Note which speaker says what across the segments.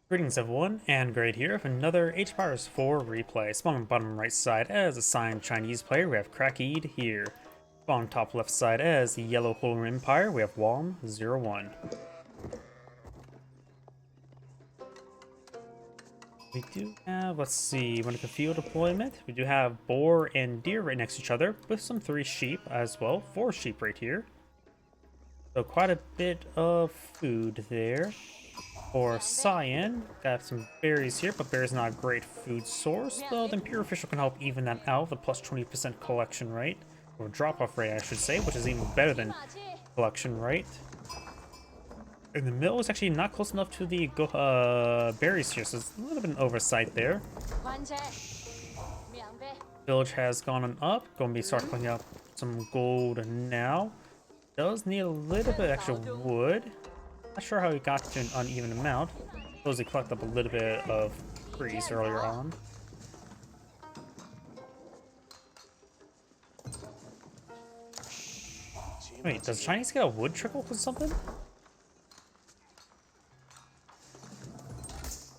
Speaker 1: Greetings everyone, and Great here with another Age of Empires 4 replay. Spawn on bottom right side as assigned Chinese player, we have CrackedyHere. Spawn on top left side as the Yellow Holy Empire, we have Wam01. We do have, let's see, when it comes to field deployment, we do have boar and deer right next to each other, with some 3 sheep as well, 4 sheep right here. So quite a bit of food there. For cyan, got some berries here, but berries not a great food source, though the Imperial Official can help even that out, the plus 20% collection rate, or drop-off rate I should say, which is even better than collection rate. And the mill is actually not close enough to the berries here, so it's a little bit of an oversight there. Village has gone on up, going to be start putting up some gold now. Does need a little bit extra wood. Not sure how he got to an uneven amount. Suppose he collected up a little bit of trees earlier on. Wait, does Chinese get a wood trickle or something?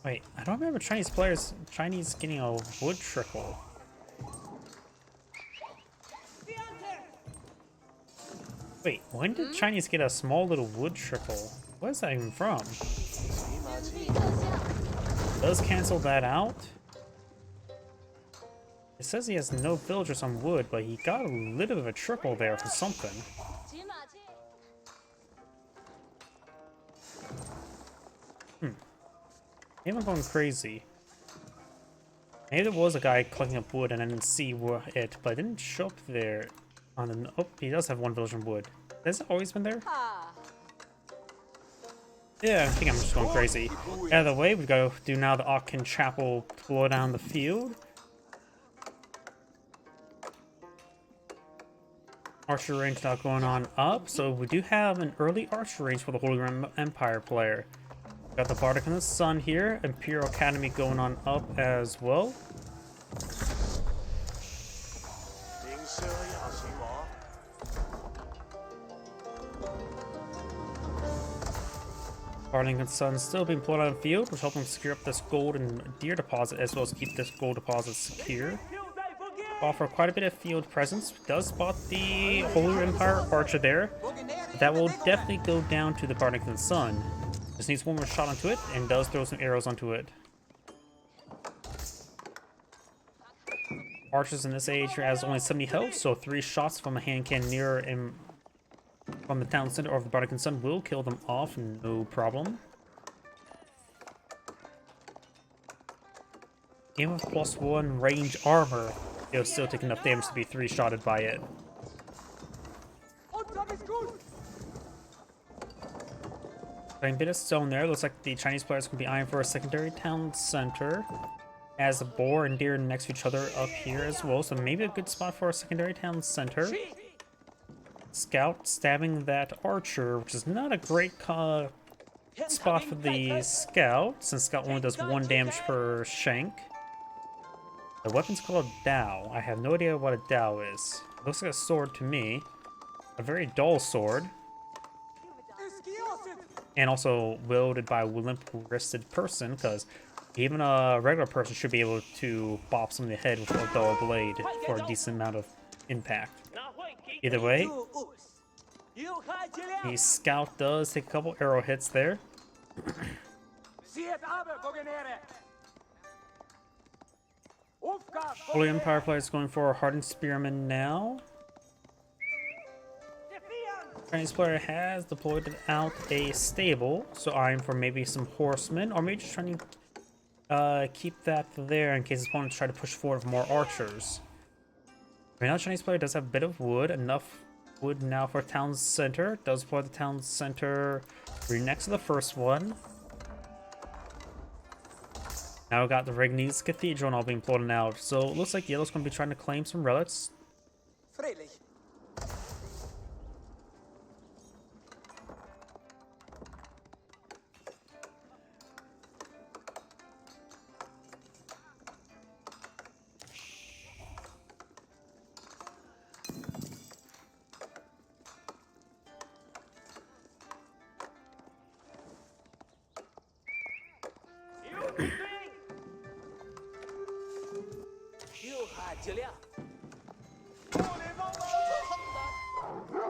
Speaker 1: Wait, I don't remember Chinese getting a wood trickle. Wait, when did Chinese get a small little wood trickle? What is that even from? Does cancel that out? It says he has no villagers on wood, but he got a little bit of a trickle there for something. Maybe I'm going crazy. Maybe there was a guy collecting up wood and I didn't see it, but it didn't show up there. On the, oh, he does have one village on wood. Has it always been there? Yeah, I think I'm just going crazy. Out of the way, we've got to do now the Akin Chapel blow down the field. Archer range now going on up, so we do have an early archer range for the Holy Empire player. Got the Bardic and the Sun here, Imperial Academy going on up as well. Bardic and Sun still being pulled out of the field, which helps them secure up this gold and deer deposit, as well as keep this gold deposit secure. Offer quite a bit of field presence. Does spot the Holy Empire Archer there. That will definitely go down to the Bardic and Sun. Just needs one more shot onto it, and does throw some arrows onto it. Archers in this age has only 70 health, so 3 shots from a hand cannon near and from the town center of the Bardic and Sun will kill them off, no problem. Game of +1 range armor, it'll still take enough damage to be 3-shotted by it. Playing a bit of stone there. Looks like the Chinese players can be eyeing for a secondary town center. As a boar and deer next to each other up here as well, so maybe a good spot for a secondary town center. Scout stabbing that archer, which is not a great spot for the scout, since scout only does 1 damage per shank. The weapon's called a dao. I have no idea what a dao is. It looks like a sword to me. A very dull sword. And also wielded by a limp-wristed person, because even a regular person should be able to bop someone in the head with a dull blade for a decent amount of impact. Either way, the scout does take a couple arrow hits there. Holy Empire player is going for a hardened spearman now. Chinese player has deployed out a stable, so eyeing for maybe some horsemen, or maybe just trying to keep that there in case his opponents try to push forward with more archers. Right now, Chinese player does have a bit of wood, enough wood now for town center. Does deploy the town center right next to the first one. Now we got the Regni's Cathedral and all being plotted out, so it looks like Yellow's going to be trying to claim some relics.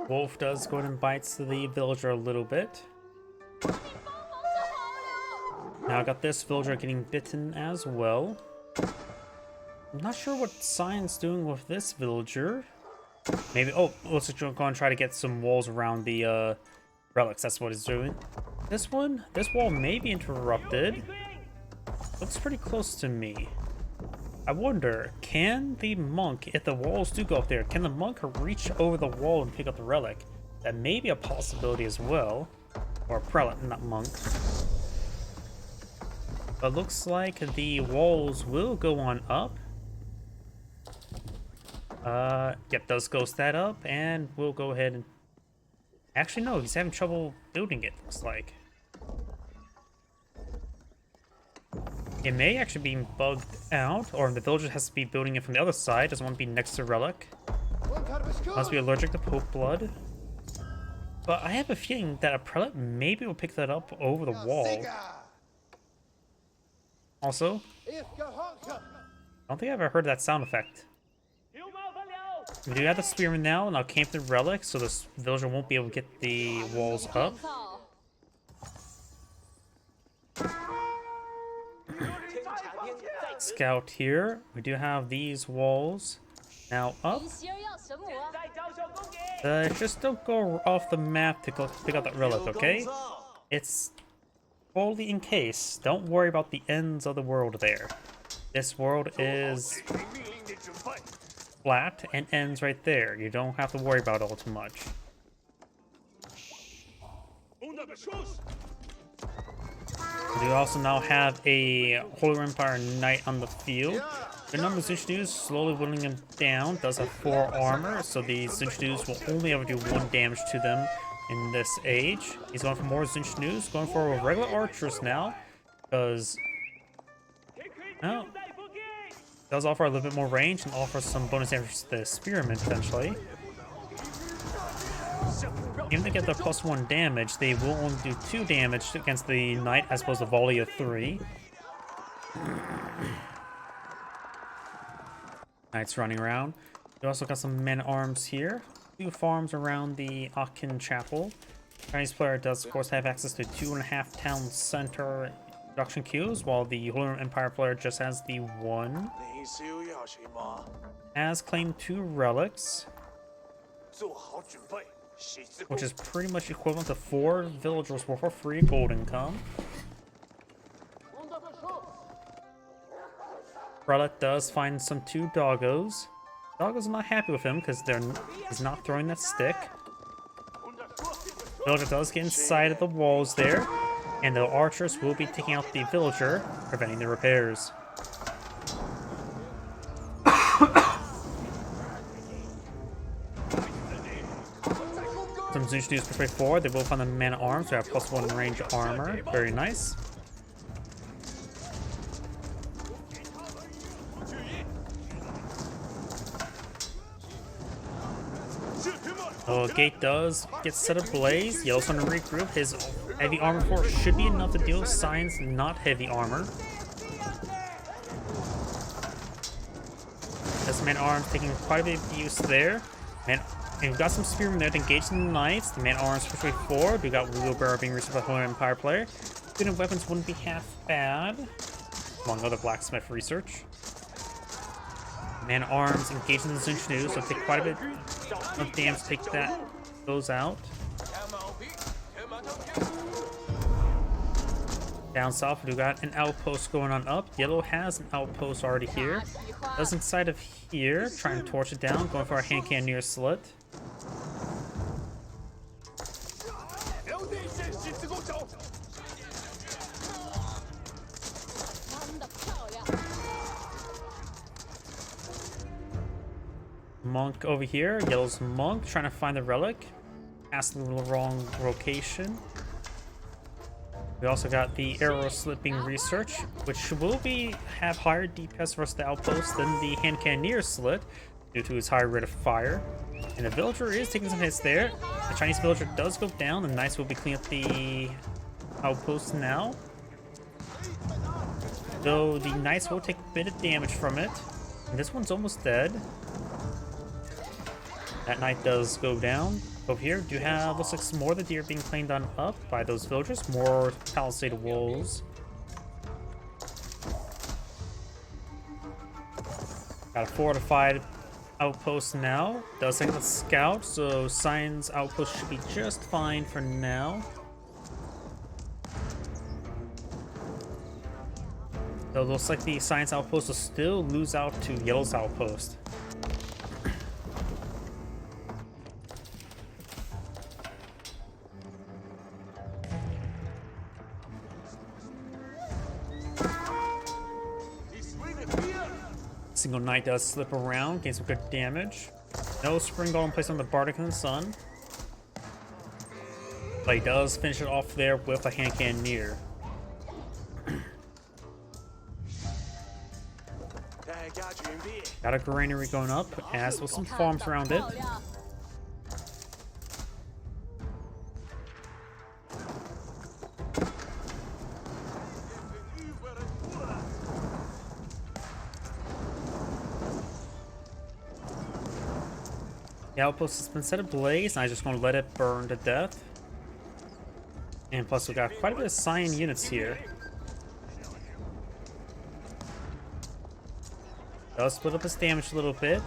Speaker 1: Wolf does go and bites the villager a little bit. Now I got this villager getting bitten as well. I'm not sure what Cyan's doing with this villager. Maybe, oh, let's just go and try to get some walls around the relics. That's what he's doing. This wall may be interrupted. Looks pretty close to me. I wonder, can the monk, if the walls do go up there, can the monk reach over the wall and pick up the relic? That may be a possibility as well. Or a prelate, not monk. But looks like the walls will go on up. Yep, does ghost that up, and we'll go ahead and... Actually, no, he's having trouble building it, looks like. It may actually be bugged out, or the villager has to be building it from the other side, doesn't want to be next to relic. Must be allergic to Pope blood. But I have a feeling that a prelate maybe will pick that up over the wall. Also, I don't think I've ever heard that sound effect. We do have the spearman now, and I'll camp the relic so this villager won't be able to get the walls up. Scout here. We do have these walls now up. Just don't go off the map to go pick up that relic, okay? It's totally in case. Don't worry about the ends of the world there. This world is flat and ends right there. You don't have to worry about it all too much. We also now have a Holy Empire Knight on the field. The number of Zinchnews slowly whittling him down. Does have 4 armor, so the Zinchnews will only ever do 1 damage to them in this age. He's going for more Zinchnews, going for regular archers now, because well, does offer a little bit more range and offers some bonus damage to the spearman potentially. Even to get the +1 damage, they will only do 2 damage against the knight as opposed to volley of 3. Knight's running around. We also got some men-at-arms here. 2 farms around the Akin Chapel. Chinese player does of course have access to 2.5 town center production queues, while the Holy Empire player just has the 1. Has claimed 2 relics, which is pretty much equivalent to 4 villagers worth of free gold income. Prelate does find some 2 doggos. Doggos are not happy with him because he's not throwing that stick. Villager does get inside of the walls there, and the archers will be taking out the villager, preventing the repairs. Some Zinchnews prepare forward. They will find the men-at-arms who have +1 range armor. Very nice. Oh, gate does get set ablaze. Yellow's going to regroup. His heavy armor force should be enough to deal with Cyan's not heavy armor. This man-at-arms taking quite a bit of use there. And we've got some spearmen there to engage the knights. The man-at-arms push forward. We got wheelbarrow being reached by the Holy Empire player. Good and weapons wouldn't be half bad, among other blacksmith research. Man-at-arms engaging the Zinchnews, so take quite a bit of damage to take those out. Down south, we've got an outpost going on up. Yellow has an outpost already here. Does inside of here, trying to torch it down, going for a hand cannoneer slit. Monk over here, Yellow's monk trying to find the relic. Asking the wrong location. We also got the arrow slipping research, which will have higher DPS versus the outpost than the hand cannoneer slit due to its higher rate of fire. And the villager is taking some hits there. The Chinese villager does go down. The knights will be cleaning up the outpost now. Though the knights will take a bit of damage from it. And this one's almost dead. That knight does go down. Over here, do you have, looks like some more of the deer being claimed on up by those villagers. More palisade walls. Got a fortified outpost now. Does take the scout, so Science outpost should be just fine for now. So it looks like the Science outpost will still lose out to Yellow's outpost. Single knight does slip around, gain some good damage. No spring golem placed on the Bardic in the Sun. But he does finish it off there with a hand cannoneer. Got a granary going up, as with some farms around it. The outpost has been set ablaze, and I just want to let it burn to death. And plus, we got quite a bit of Cyan units here. Does split up his damage a little bit.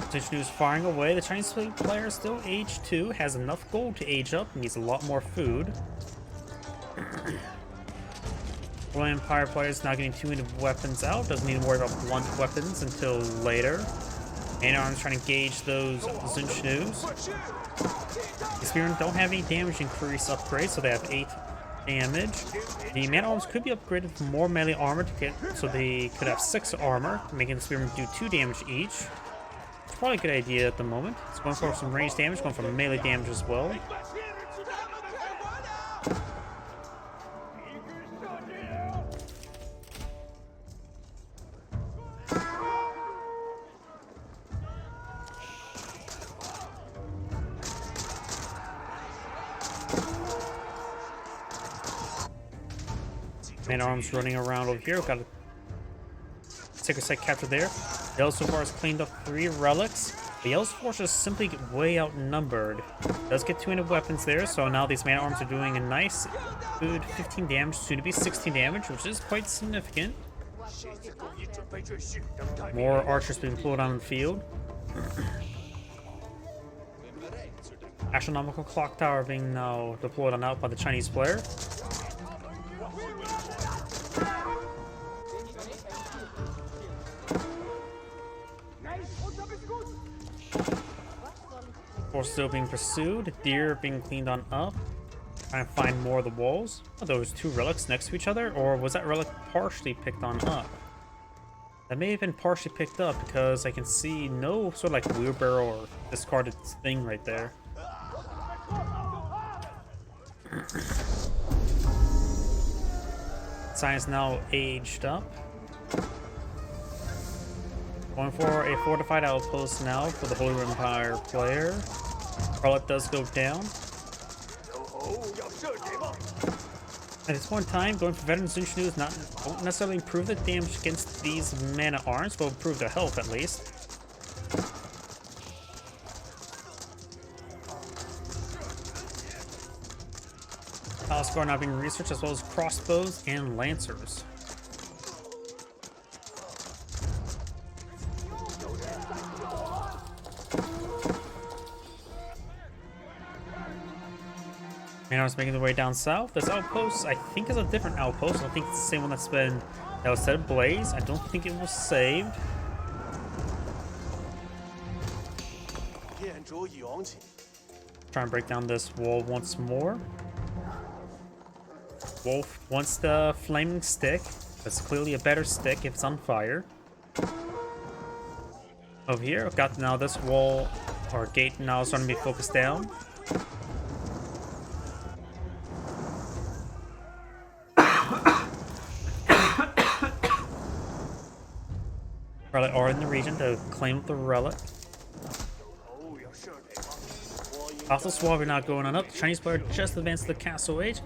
Speaker 1: Since is firing away, the Chinese player is still age 2, has enough gold to age up, needs a lot more food. Royal Empire player is not getting too many weapons out, doesn't need to worry about blunt weapons until later. Man-at-arms trying to gauge those Zunchus. The Spearmen don't have any damage increase upgrades, so they have 8 damage. The man-at-arms could be upgraded for more melee armor to get, so they could have 6 armor, making the Spearmen do 2 damage each. It's probably a good idea at the moment. It's going for some range damage, going for melee damage as well. Man-at-arms running around over here. Got a sacred site captured there. Yellow so far has cleaned up 3 relics. The Yellow's force is simply way outnumbered. Does get 200 weapons there, so now these man-at-arms are doing a nice, good 15 damage, soon to be 16 damage, which is quite significant. More archers being pulled on the field. Astronomical clock tower being now deployed on out by the Chinese player. Force still being pursued, deer being cleaned on up. Trying to find more of the walls. Are those 2 relics next to each other, or was that relic partially picked on up? That may have been partially picked up because I can see no sort of like wheelbarrow or discarded thing right there. Science now aged up. Going for a fortified outpost now for the Holy Empire player. Charlotte does go down. At this point in time, going for veteran Zunchnu won't necessarily improve the damage against these man-at-arms, but will improve their health at least. Palace Guard now being researched, as well as crossbows and lancers. Man-at-arms making their way down south. This outpost, I think, is a different outpost. I don't think it's the same one that was set ablaze. I don't think it was saved. Try and break down this wall once more. Wolf wants the flaming stick. That's clearly a better stick if it's on fire. Over here, I've got now this wall or gate now starting to be focused down. Relic are in the region to claim the relic. Also, Swab are not going on up. The Chinese player just advanced to the castle age.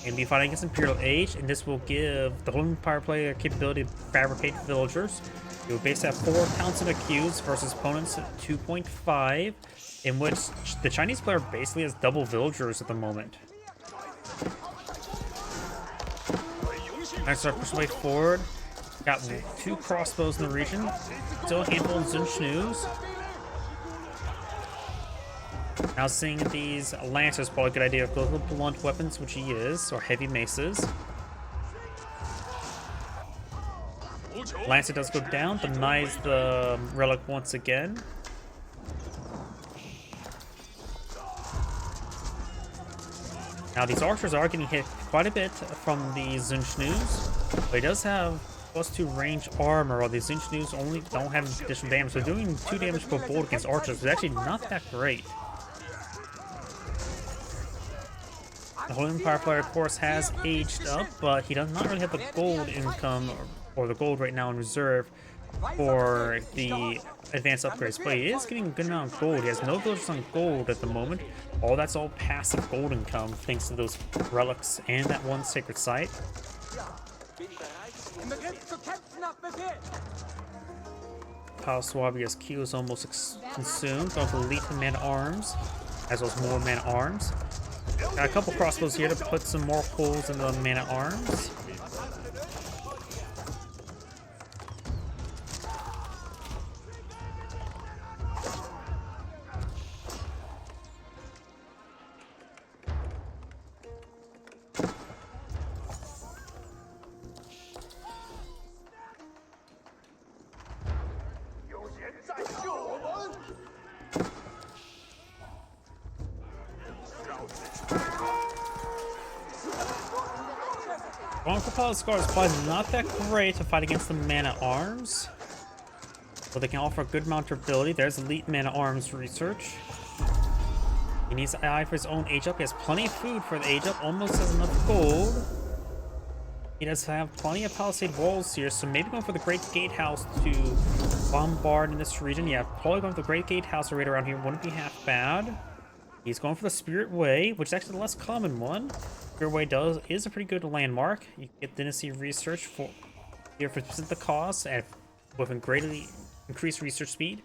Speaker 1: And be fighting against Imperial Age, and this will give the Holy Empire player capability to fabricate villagers. It will basically have 4 counts and accused versus opponents at 2.5, in which the Chinese player basically has double villagers at the moment. I start pushing way forward. Got 2 crossbows in the region. Still a handful of Zunschnus. Now seeing these lancers, probably a good idea of both blunt weapons, which he is, or heavy maces. Lancer does go down, denies the relic once again. Now these archers are getting hit quite a bit from the Zunschnus, but he does have +2 range armor, while the Zunschnus only don't have additional damage, so doing 2 damage per bolt against archers is actually not that great. The Holy Empire player, of course, has aged up, but he does not really have the gold income or the gold right now in reserve for the advanced upgrades. But he is getting a good amount of gold. He has no villagers on gold at the moment. That's all passive gold income thanks to those relics and that one sacred site. Palaswabia's Q is almost consumed. Going for elite man-at-arms, as well as more man-at-arms. Got a couple crossbows here to put some more holes in the man-at-arms. Going for Palascar is probably not that great to fight against the man-at-arms, but they can offer good mounturability. There's elite man-at-arms research. He needs an eye for his own age up. He has plenty of food for the age up, almost has enough gold. He does have plenty of palisade walls here, so maybe going for the Great Gatehouse to bombard in this region. Yeah, probably going for the Great Gatehouse right around here wouldn't be half bad. He's going for the Spirit Way, which is actually the less common one. Spirit Way is a pretty good landmark. You can get dynasty research for here for the cost and with a greatly increased research speed,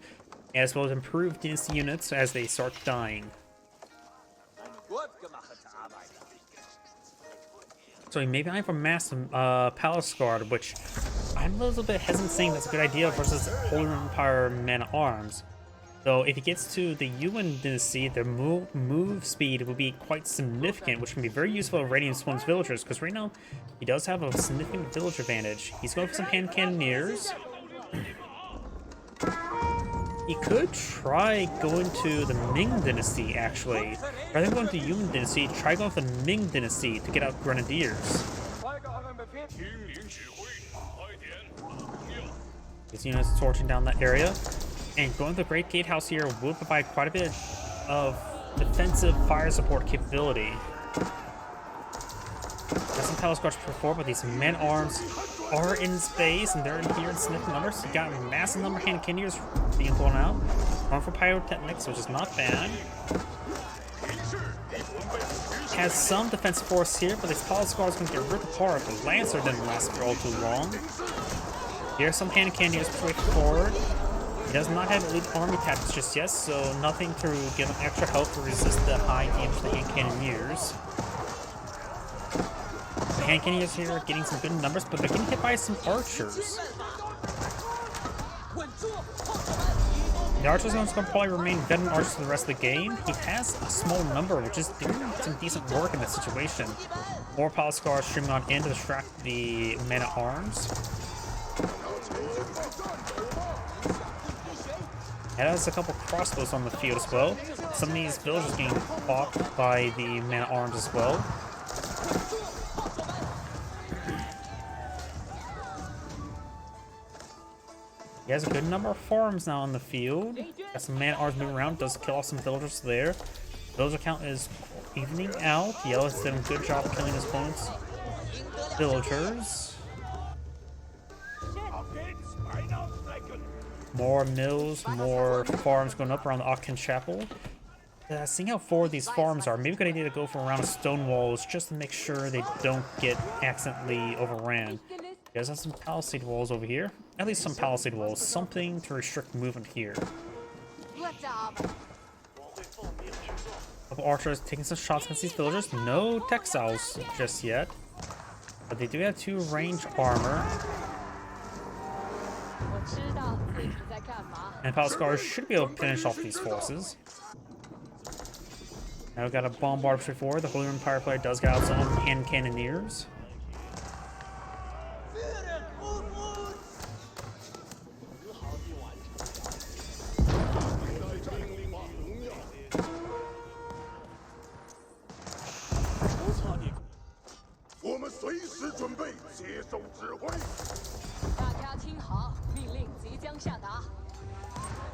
Speaker 1: as well as improved dynasty units as they start dying. So maybe I'm for Mass Palace Guard, which I'm a little bit hesitant saying that's a good idea versus Holy Empire Man-at-Arms. So if he gets to the Yuan dynasty, the move speed will be quite significant, which can be very useful in raiding one's villagers, because right now he does have a significant village advantage. He's going for some hand cannoneers. He could try going to the Ming dynasty, actually. Rather than going to the Yuan dynasty, try going for the Ming dynasty to get out grenadiers. His units torching down that area. And going to the Great Gatehouse here will provide quite a bit of defensive fire support capability. Got some Palace Guards before, but these men-arms are in space and they're in here in significant numbers. You got a massive number of hand cannoneers being thrown out. Going for pyrotechnics, which is not bad. Has some defensive force here, but this Palace Guard is going to get ripped apart. The Lancer didn't last for all too long. Here's some hand cannoneers straight forward. He does not have elite army tactics just yet, so nothing to give him extra help to resist the high damage of the hand cannoneers. The hand cannoneers here are getting some good numbers, but they're getting hit by some archers. The archers are going to probably remain veteran archers for the rest of the game. He has a small number, which is doing some decent work in this situation. More Palace Guards streaming on in to distract the men-at-arms. It has a couple crossbows on the field as well. Some of these villagers getting blocked by the men-at-arms as well. He has a good number of farms now on the field. Got some man-at-arms moving around, does kill off some villagers there. Villager count is evening out. Yellow has done a good job killing his opponent's villagers. More mills, more farms going up around the Akin Chapel. Seeing how forward these farms are, maybe a good idea to go for around stone walls just to make sure they don't get accidentally overran. You guys have some palisade walls over here. At least some palisade walls. Something to restrict movement here. Couple archers taking some shots against these villagers. No textiles just yet. But they do have 2 range armor. And Palace Guards should be able to finish off these forces. Now we've got a bombard before. The Holy Empire player does get out some hand cannoneers.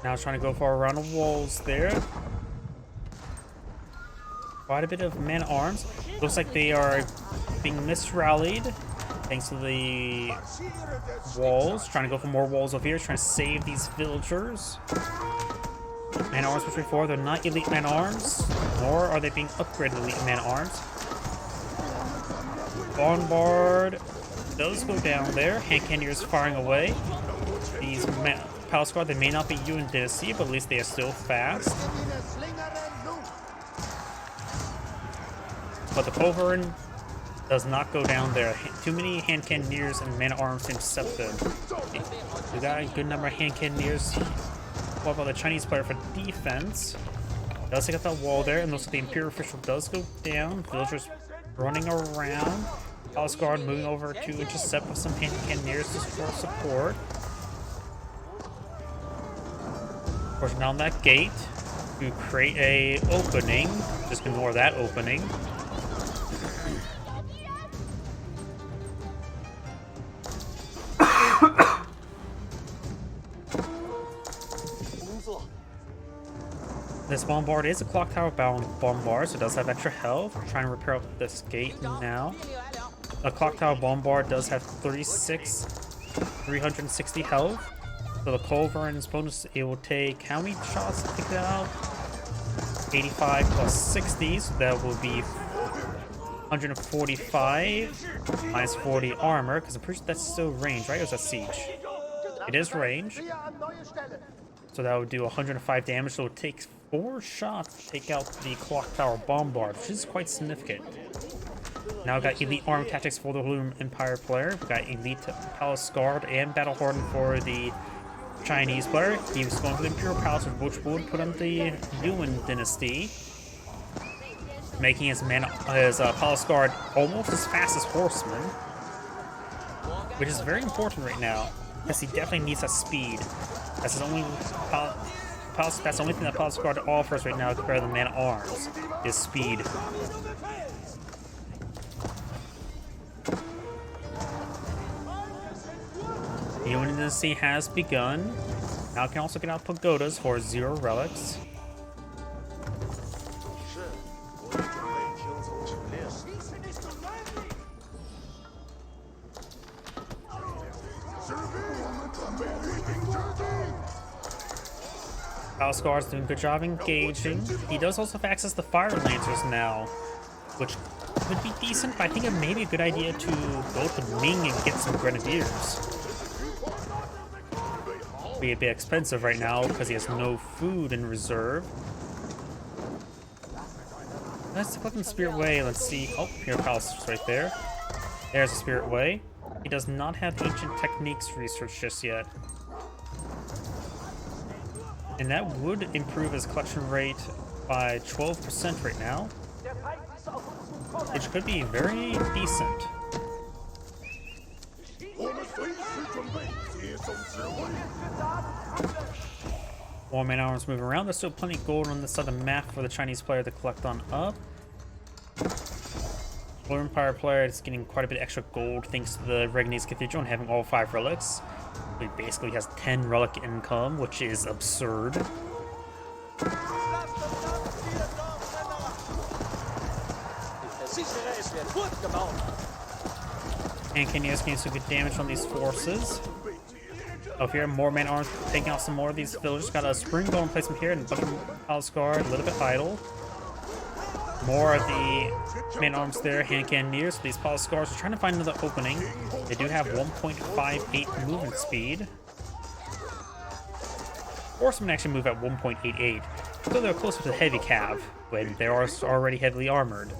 Speaker 1: Now it's trying to go for a round of walls there. Quite a bit of men-at-arms. Looks like they are being misrallied thanks to the walls. Trying to go for more walls over here. Trying to save these villagers. Man-at-arms before. They're not elite man-at-arms. Nor are they being upgraded elite man-at-arms. Bombard does go down there. Hand cannoneers firing away. These Palace Guard, they may not be Yuan Dynasty, but at least they are still fast. But the culverin does not go down there. Too many hand cannoneers and man-at-arms to intercept them. We got a good number of hand cannoneers. What about the Chinese player for defense? Does take out that wall there, and looks like the Imperial official does go down. Villagers running around. Palace Guard moving over to intercept with some hand cannoneers for support. Of course, down that gate to create a opening. Just ignore that opening. This bombard is a clock tower bound bombard, so it does have extra health. We're trying to repair up this gate now. A clock tower bombard does have 360 health. So the culverin's bonus, it will take how many shots to take that out? 85 plus 60, so that will be 145 minus 40 armor, because I'm pretty sure that's still range, right? Or is that siege? It is range. So that would do 105 damage, so it takes 4 shots to take out the clock tower bombard, which is quite significant. Now we've got elite arm tactics for the Holy Empire player. We've got elite Palace Guard and Battle Hardened for the Chinese player. He was going for the Imperial Palace, which would put him the Yuan Dynasty, making his Palace Guard almost as fast as horsemen, which is very important right now, because he definitely needs that speed. That's his only that's the only thing that Palace Guard offers right now compared to the man-at-arms, is speed. The Yuan Dynasty has begun. Now it can also get out pagodas for 0 relics. Palace Guard's doing a good job engaging. He does also have access to fire lancers now, which could be decent, but I think it may be a good idea to go to Ming and get some grenadiers. Be a bit expensive right now because he has no food in reserve. Let's put in Spirit Way. Let's see. Oh, here Palace is right there. There's a Spirit Way. He does not have ancient techniques research just yet. And that would improve his collection rate by 12% right now, which could be very decent. More man-at-arms moving around. There's still plenty of gold on this side of the map for the Chinese player to collect on up. Lord Empire player is getting quite a bit of extra gold thanks to the Regnese Cathedral and having all 5 relics. He basically has 10 relic income, which is absurd. And Kenya's getting some good damage on these forces. Up here, more man arms taking out some more of these villagers. Got a spring going placement here and a bunch of palace guard, a little bit idle. More of the man arms there, hand cannoneers. So these palace guards are trying to find another opening. They do have 1.58 movement speed. Or some actually move at 1.88. So they're closer to the heavy cav when they are already heavily armored.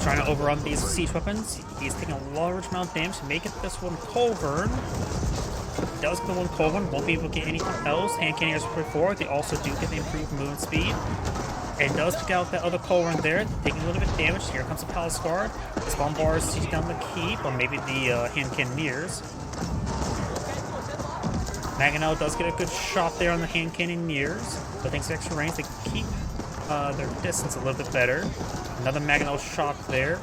Speaker 1: Trying to overrun these siege weapons. He's taking a large amount of damage to make it this one Culvern. Does get the one Culvern, won't be able to get anything else. Hand cannoneers before, they also do get the improved movement speed. And does pick out that other Culvern there, taking a little bit of damage. Here comes the Palace Guard. This Bombard siege down the keep, or maybe the hand cannoneers. Maganel does get a good shot there on the hand cannoneers, but thanks to extra range, they keep their distance a little bit better. Another Maganel shot there.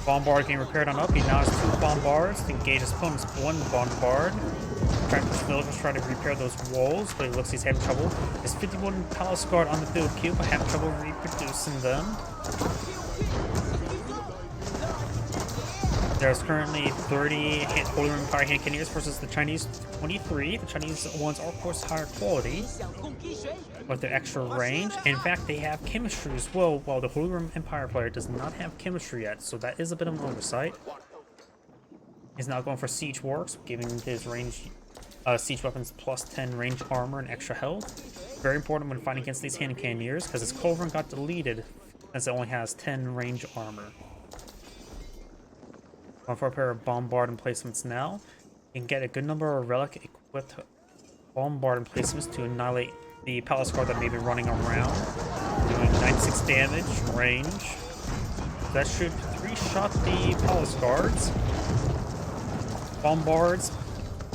Speaker 1: Bombard getting repaired on up. He now has 2 Bombards to engage his opponent's 1 Bombard. Trying to push villagers, trying to repair those walls, but it looks he's having trouble. There's 51 Palace Guard on the build queue, but having trouble reproducing them. There's currently 30 Holy Roman Empire hand cannoneers versus the Chinese 23. The Chinese ones are, of course, higher quality, but they're extra range. In fact, they have chemistry as well, while the Holy Roman Empire player does not have chemistry yet, so that is a bit of an oversight. He's now going for Siege Works, giving his range siege weapons plus 10 range armor and extra health. Very important when fighting against these hand cannoneers, because his Culverin got deleted as it only has 10 range armor. Going for a pair of Bombard emplacements now. You can get a good number of relic equipped Bombard emplacements to annihilate the Palace Guard that may be running around. Doing 96 damage, range. That should 3-shot the Palace Guards. Bombards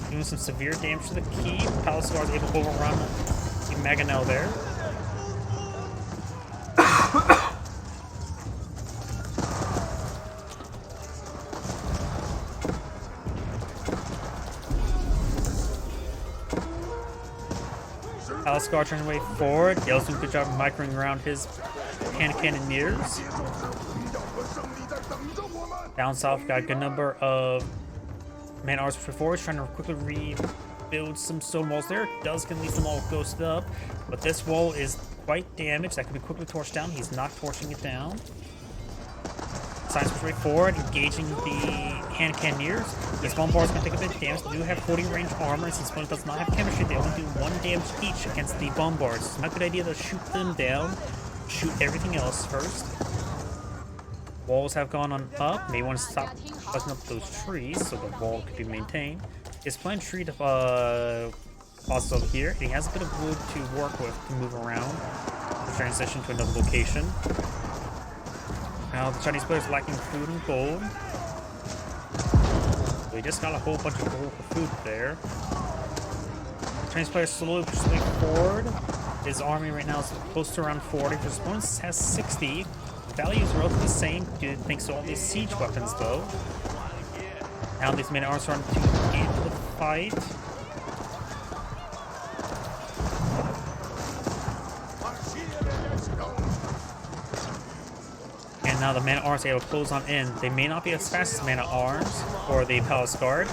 Speaker 1: doing some severe damage to the keep. Palace Guards able to overrun the Maganel there. Palace Guard turning away forward. Dale's doing a good job of microing around his hand cannoneers. Down south, got a good number of man arms before. He's trying to quickly rebuild some stone walls there. Does can leave them all ghosted up, but this wall is quite damaged. That can be quickly torched down. He's not torching it down. Science push way forward, engaging the hand cannoneers. These Bombards can take a bit of damage. They do have 40 range armor, and since opponent does not have chemistry, they only do 1 damage each against the Bombards. It's not a good idea to shoot them down. Shoot everything else first. Walls have gone on up. May want to stop buzzing up those trees so the wall could be maintained. His planned tree to pause over here. And he has a bit of wood to work with to move around to transition to another location. Now the Chinese players lacking food and gold. So he just got a whole bunch of gold for food there. The Chinese players slowly push their way forward. His army right now is close to around 40. His opponent has 60. The value is relatively the same thanks to all these siege weapons though. Now these men are starting to get into the fight. And now the man-at-arms are able to close on in. They may not be as fast as man-at-arms or the Palace Guard,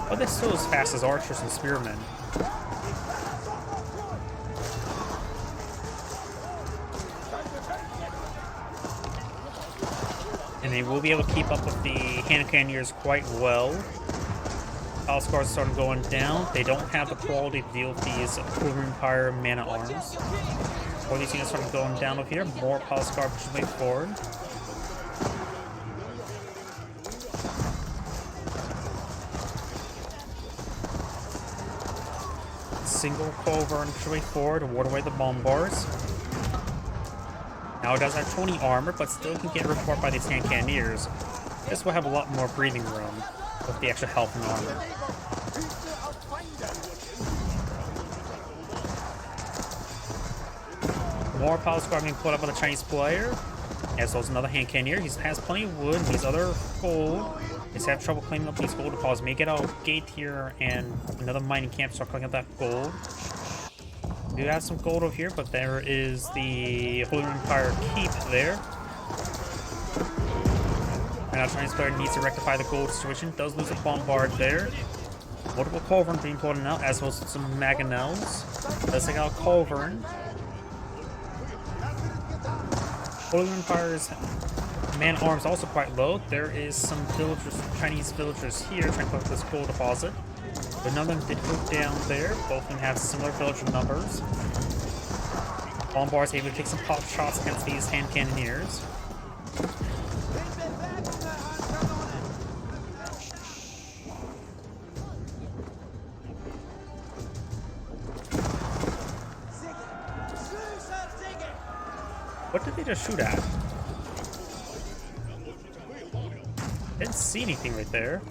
Speaker 1: but they're still as fast as archers and spearmen. And they will be able to keep up with the hand cannoneers quite well. Palace Guards are starting going down. They don't have the quality to deal with these Roman Empire man-at-arms. Or these units starting going down over here. More Palace Guard pushing way forward. Single Culverin pushing way forward to ward away the Bombards. Now it does have 20 armor, but still can get ripped apart by these hand cannoneers. This will have a lot more breathing room with the extra health and armor. More Palace Guard being put up by the Chinese player. As well as another hand cannoneer. He has plenty of wood, these other gold. His He's having trouble cleaning up these gold deposits. May get a gate here and another mining camp, start cleaning up that gold. We do have some gold over here, but there is the Holy Empire Keep there. And our Chinese player needs to rectify the gold situation. Does lose a bombard there. Multiple Culverin being pulled out, as well as some Mangonels. Let's take out Culverin. Holy Empire's man-arms also quite low. There is some villagers, Chinese villagers here trying to collect this gold deposit. But none of them did go down there. Both of them have similar villager numbers. Bombard's able to take some pop shots against these hand cannoneers. What did they just shoot at? Didn't see anything right there.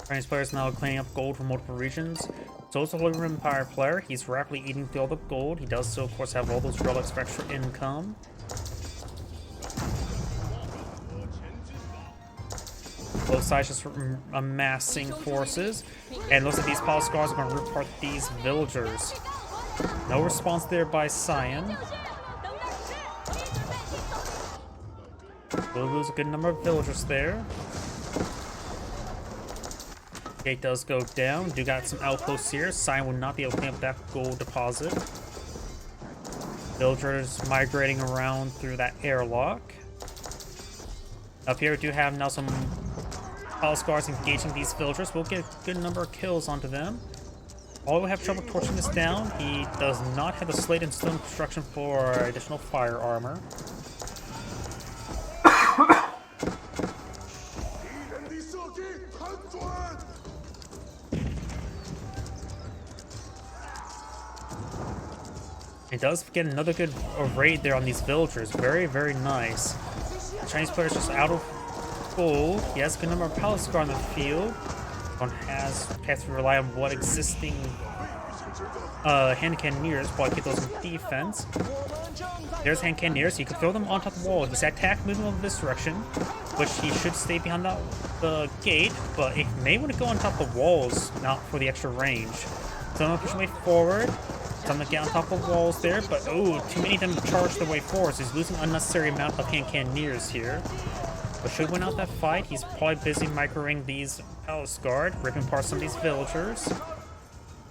Speaker 1: Chinese player is now cleaning up gold from multiple regions. So is the Holy Empire player. He's rapidly eating through all the gold. He does still, of course, have all those relics for extra income. Both sides just amassing forces. And looks like these pile scars are going to rip apart these villagers. No response there by Cyan. We'll lose a good number of villagers there. Gate does go down. Do got some outposts here. Cyan will not be able to clean up that gold deposit. Villagers migrating around through that airlock. Up here we do have now some pile scars engaging these villagers. We'll get a good number of kills onto them. While we have trouble torching this down, he does not have the slate and stone construction for additional fire armor. He does get another good raid there on these villagers. Very, very nice. The Chinese player is just out of gold. He has a good number of palace scar on the field. One has to rely on what existing hand cannoneers while keep those in defense. There's hand cannoneers. You can throw them on top of the wall. This attack moving over this direction, which he should stay behind the gate, but he may want to go on top of the walls, not for the extra range. So I'm gonna push my way forward. Some to get on top of walls there, but oh, too many of them charge their way forward. So he's losing an unnecessary amount of hand cannoneers here. But should win out that fight. He's probably busy microing these palace guard, ripping apart some of these villagers.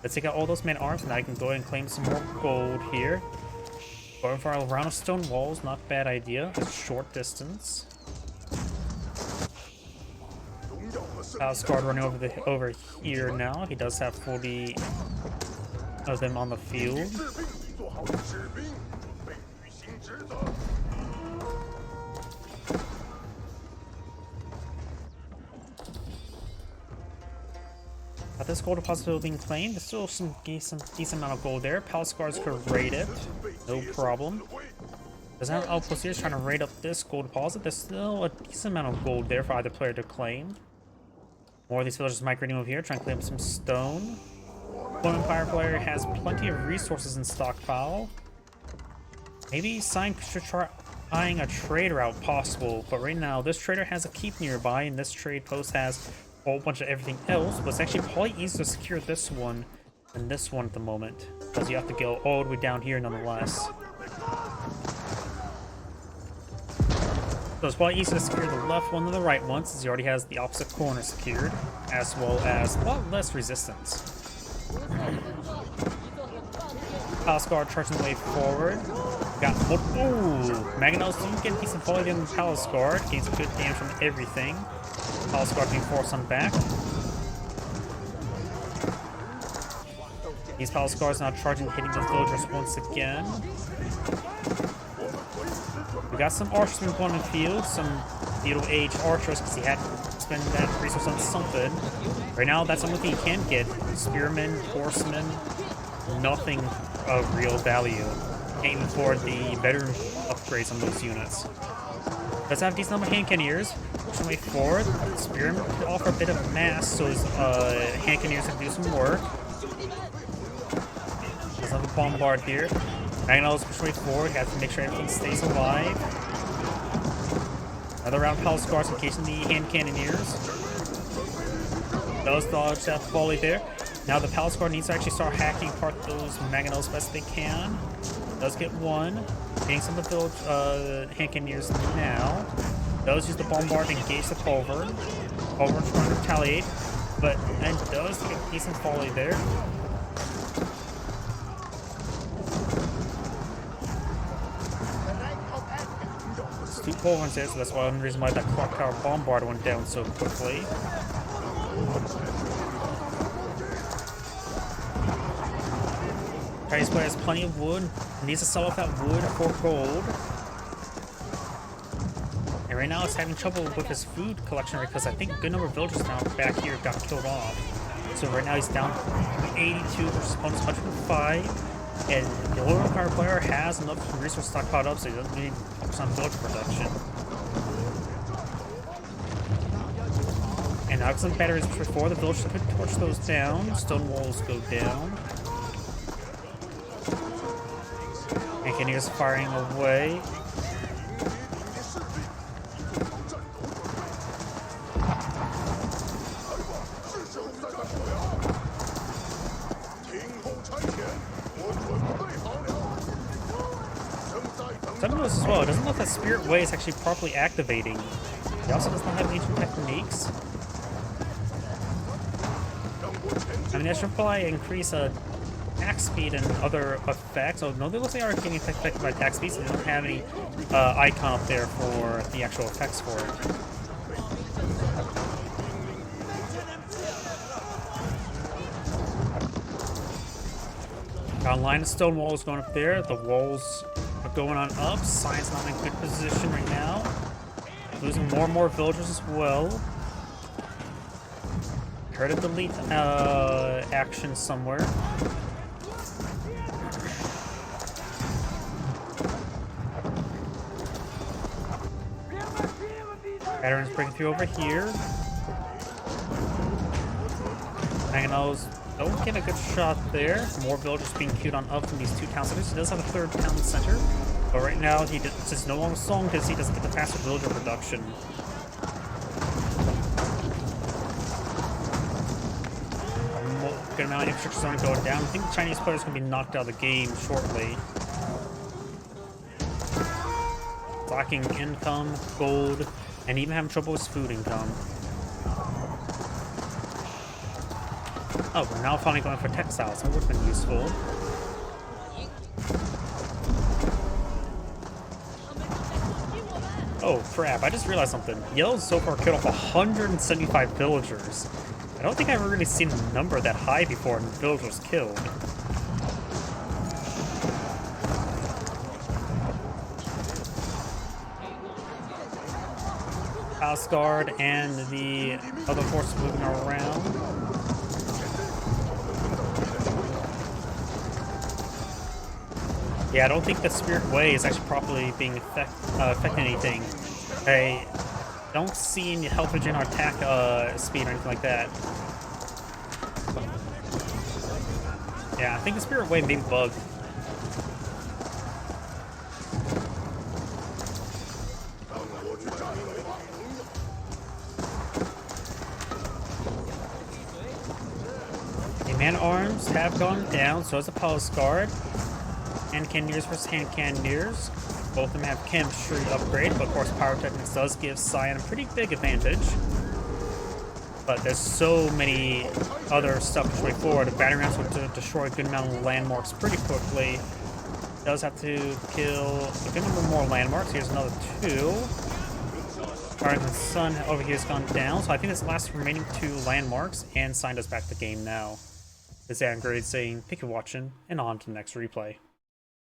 Speaker 1: Let's take out all those man-arms, and I can go ahead and claim some more gold here. Going for a round of stone walls, not a bad idea. It's short distance. Palace guard running over here now. He does have 40 of them on the field. Got this gold deposit still being claimed. There's still some decent amount of gold there. Palace guards could raid it, no problem. Doesn't have outposts here trying to raid up this gold deposit. There's still a decent amount of gold there for either player to claim. More of these villagers migrating over here, trying to claim some stone. One Empire player has plenty of resources in stockpile. Maybe Cyan should try eyeing a trade route possible, but right now this trader has a keep nearby, and this trade post has a whole bunch of everything else, but it's actually probably easier to secure this one than this one at the moment, because you have to go all the way down here nonetheless. So it's probably easier to secure the left one than the right one, since he already has the opposite corner secured, as well as a lot less resistance. Palace guard charging the way forward. Got Mangonels do get a decent volley on the Palace guard. Gains good damage from everything. Palace guard being forced on back. These Palace guards now charging, hitting the villagers once again. We got some archers being put on the field, some feudal age archers, because he had to spend that resource on something. Right now, that's the only thing he can get. Spearmen, horsemen, nothing of real value. Can't even afford the better upgrades on those units. Does have a decent number of hand cannoneers. Pushing way forward. Spearmen could offer a bit of mass, so his hand cannoneers can do some work. Does have a bombard here. Magnol's pushing forward. He has to make sure everything stays alive. Another round of Palace Guards engaging the hand cannoneers. Does dodge that volley there. Now the Palace Guard needs to actually start hacking apart those Magnos best they can. Does get one. Getting some of the hand cannoneers now. Does use the bombard to engage the Culverin. Culverin's trying to retaliate, but and does get a decent volley there. There's two Culverins there, so that's one reason why that clock tower bombard went down so quickly. Chinese player has plenty of wood, needs to sell off that wood for gold. And right now it's having trouble with his food collection because I think a good number of villagers now back here got killed off. So right now he's down 82 versus opponent's 105. And the lower empire player has enough resource stockpiled up, so he doesn't need to focus on villager production. And now because the batteries before, the villagers could torch those down. Stone walls go down. And Cannoneers firing away. Something else as well, it doesn't look like Spirit Way is actually properly activating. It also does not have ancient techniques. I mean, that should probably increase attack speed and other effects. Oh no, they look like they are getting affected by attack speed, so they don't have any icon up there for the actual effects for it. Got a line of stone walls going up there. The walls are going on up. Science not in a good position right now. Losing more and more villagers as well. Heard a delete action somewhere. Veterans breaking through over here. Magnos don't get a good shot there. More villagers being queued on up from these two town centers. He does have a third town center, but right now it's just no longer strong because he doesn't get the faster villager production. Good amount of infrastructure zone going down. I think the Chinese players are going to be knocked out of the game shortly. Lacking income, gold, and even having trouble with food income. Oh, we're now finally going for textiles. That would have been useful. Oh crap, I just realized something. Yellow's so far killed off 175 villagers. I don't think I've ever really seen a number that high before in villagers killed. Palace Guard and the other forces moving around. Yeah, I don't think the Spirit Way is actually properly being affecting anything. I don't see any health regen or attack speed or anything like that. Yeah, I think the Spirit Way may be bugged. The man-at-arms have gone down, so has the Palace Guard. Hand Cannoneers versus Hand Cannoneers. Both of them have chemistry upgrade, but of course Pyrotechnics does give Cyan a pretty big advantage. But there's so many other stuff to wait forward. The battery rounds will destroy a good amount of landmarks pretty quickly. Does have to kill a good number more landmarks. Here's another two. Alright, the sun over here has gone down, so I think this is the last remaining two landmarks, and Cyan does back the game now. This is Aaron saying, thank you for watching, and on to the next replay.